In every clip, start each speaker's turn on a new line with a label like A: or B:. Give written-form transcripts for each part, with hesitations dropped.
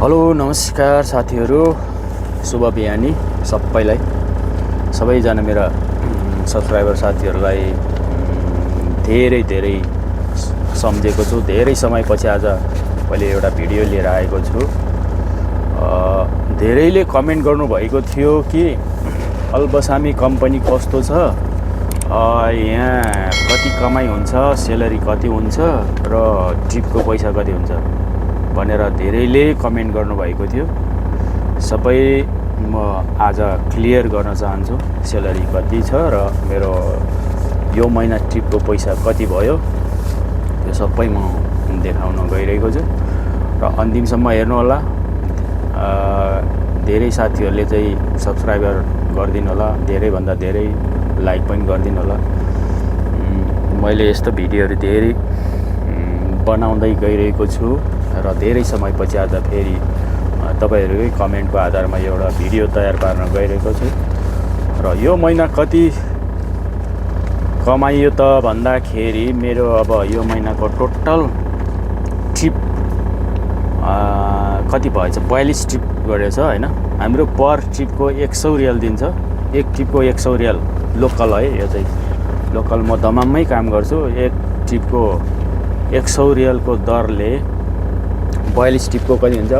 A: Hello नमस्कार साथीहरू, शुभ बिहानी सबैलाई, सबैजना मेरा सब्सक्राइबर साथीहरूलाई धेरै सम्झेको छु। धेरै समयपछि आज मैले एउटा भिडियो लिएर आएको छु। धेरैले कमेन्ट गर्नुभएको थियो कि बसामी कम्पनी कस्तो छ, यहाँ कति कमाइ हुन्छ, सेलरी कति हुन्छ र टिपको पैसा कति हुन्छ भनेर धेरैले कमेन्ट गर्नुभएको थियो। सबै म आज क्लियर गर्न चाहन्छु सेलरी कति छ र मेरो यो महिना टिपको पैसा कति भयो, त्यो सबै म देखाउन गइरहेको छु र अन्तिमसम्म हेर्नु होला। धेरै साथीहरूले चाहिँ सब्सक्राइबर गरिदिनु होला, धेरैभन्दा धेरै लाइक पनि गरिदिनु होला। मैले यस्तो भिडियोहरू धेरै बनाउँदै गइरहेको छु र धेरै समयपछि आज फेरि तपाईहरुकै कमेन्टको आधारमा एउटा भिडियो तयार पार्न गइरहेको छु। र यो महिना कति कमाइयो त भन्दाखेरि मेरो अब यो महिनाको टोटल टिप कति भएछ, 42 टिप गरेछ हैन। हाम्रो पर टिपको 100 रियल दिन्छ। एक टिपको 100 रियल लोकल है, यो चाहिँ लोकल। म दमाममै काम गर्छु। एक टिपको 100 रियलको दरले 42 टिपको कति हुन्छ,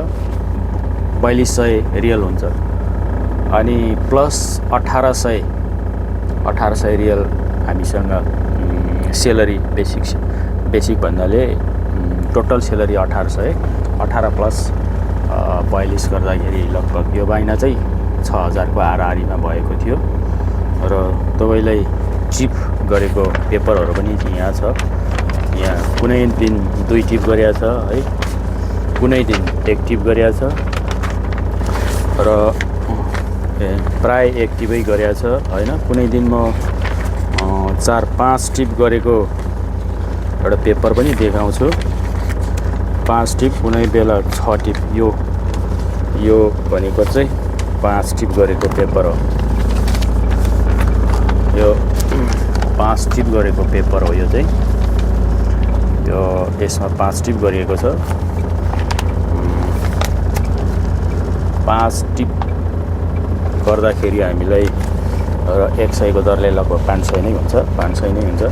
A: 4200 रियल हुन्छ। अनि प्लस 1800 रियल हामीसँग सेलरी बेसिक भन्नाले टोटल सेलरी 18 प्लस 42 गर्दाखेरि लगभग यो महिना चाहिँ 6000 को हाराहारीमा भएको थियो। र तपाईलाई टिप गरेको पेपरहरू पनि यहाँ छ। यहाँ कुनै दिन 2 टिप गरेको छ है, कुनै दिन 1 टिप गरेको छ र प्राय 1 टिपै गरेको छ हैन। कुनै दिन म 4-5 टिप गरेको एउटा पेपर पनि देखाउँछु। 5 टिप, कुनै बेला 6 टिप। यो भनेको चाहिँ 5 टिप गरेको पेपर हो। यो 5 टिप गरेको पेपर हो। यो चाहिँ यसमा 5 टिप गरिएको छ। 5 टिप गर्दाखेरि हामीलाई 100 को दरले लगभग 500 नै हुन्छ। 500 नै हुन्छ।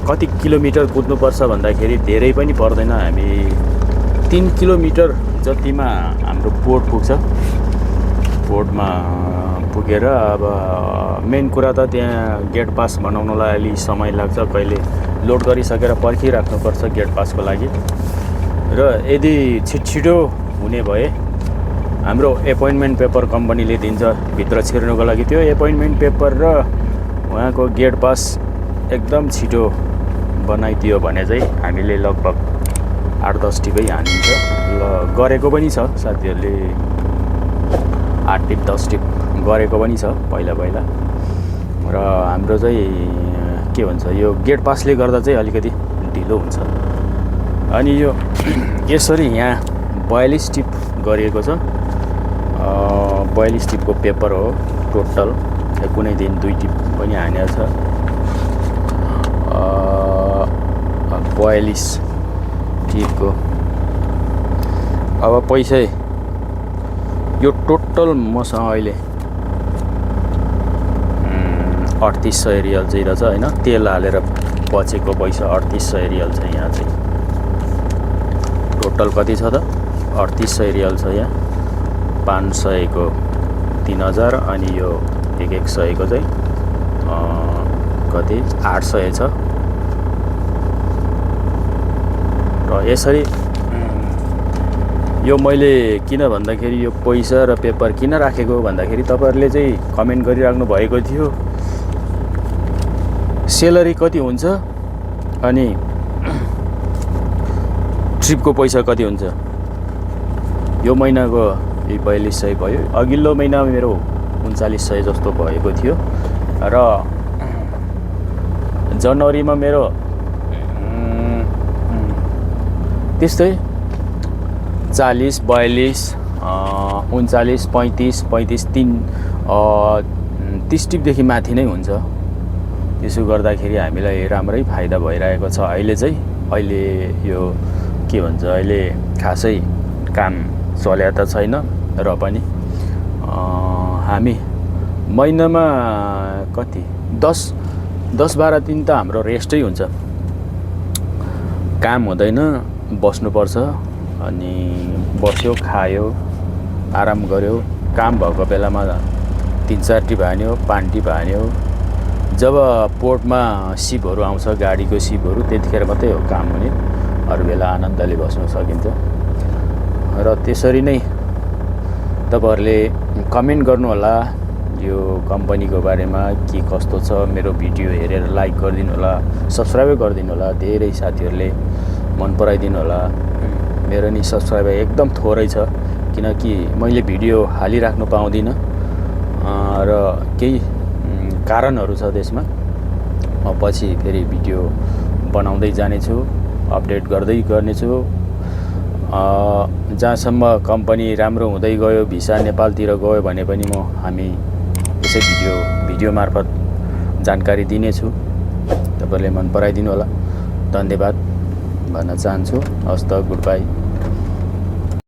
A: कति किलोमिटर कुद्नुपर्छ भन्दाखेरि धेरै पनि पर्दैन। हामी 3 किलोमिटर जतिमा हाम्रो पोर्ट पुग्छ। पोर्टमा पुगेर अब मेन कुरा त त्यहाँ गेट पास बनाउनलाई अलि समय लाग्छ। कहिले लोड गरिसकेर पर्खिराख्नुपर्छ गेट पासको लागि। र यदि छिटो हुने भए हाम्रो एपोइन्टमेन्ट पेपर कम्पनीले दिन्छ भित्र छिर्नुको लागि। त्यो एपोइन्टमेन्ट पेपर र उहाँको गेट पास एकदम छिटो बनाइदियो भने चाहिँ हामीले लगभग 8-10 टिपै हानिन्छ। ल गरेको पनि छ साथीहरूले, 8 टिप 10 टिप गरेको पनि छ पहिला। र हाम्रो चाहिँ के भन्छ, यो गेट पासले गर्दा चाहिँ अलिकति ढिलो हुन्छ। अनि यो यसरी यहाँ 42 टिप गरिएको छ। 42 टिपको पेपर हो टोटल। कुनै दिन 2 टिप पनि हानेको छ। 42 टिपको अब पैसा यो टोटल मसँग अहिले 3800 रियल चाहिँ रहेछ हैन। तेल हालेर बचेको पैसा 3800 रियल छ। यहाँ चाहिँ टोटल कति छ त, 3800 रियल छ। यहाँ 500 को 3000 अनि यो 100 को चाहिँ कति 800 छ। र यसरी यो मैले किन भन्दाखेरि यो पैसा र पेपर किन राखेको भन्दाखेरि तपाईहरुले चाहिँ कमेन्ट गरिराख्नु भएको थियो सेलरी कति हुन्छ अनि ट्रिपको पैसा कति हुन्छ। यो महिनाको 4200 भयो। अघिल्लो महिना मेरो 3900 जस्तो भएको थियो र जनवरीमा मेरो त्यस्तै 40, 42, 39, 35, 30 टिपदेखि माथि नै हुन्छ। त्यसो गर्दाखेरि हामीलाई राम्रै फाइदा भइरहेको छ। अहिले यो के भन्छ अहिले खासै काम चल्या त छैन र पनि हामी महिनामा कति 10-12 दिन त हाम्रो रेस्टै हुन्छ। काम हुँदैन, बस्नुपर्छ। अनि बस्यो, खायो, आराम गर्यो। काम भएको बेलामा 3-4 टिप हान्यो, 5 टिप हान्यो। जब पोर्टमा सिपहरू आउँछ, गाडीको सिपहरू, त्यतिखेर मात्रै हो काम हुने। अरू बेला आनन्दले बस्न सकिन्छ। र त्यसरी नै तपाईहरुले कमेन्ट गर्नुहोला यो कम्पनीको बारेमा के कस्तो छ। मेरो भिडियो हेरेर लाइक गरिदिनु होला, सब्स्क्राइब गरिदिनु होला। धेरै साथीहरुले मन पराइदिनु होला। मेरो नि सब्स्क्राइबर एकदम थोरै छ, किनकि मैले भिडियो हालिराख्नु पाउँदिन र केही कारणहरू छ त्यसमा। म पछि फेरि भिडियो बनाउँदै जानेछु, अपडेट गर्दै गर्नेछु। जहाँसम्म कम्पनी राम्रो हुँदै गयो, भिसा नेपालतिर गयो भने पनि हामी यसै भिडियो मार्फत जानकारी दिनेछु। तपाईले मन पराइदिनु होला। धन्यवाद भन्न चाहन्छु। हस्त, गुड बाई।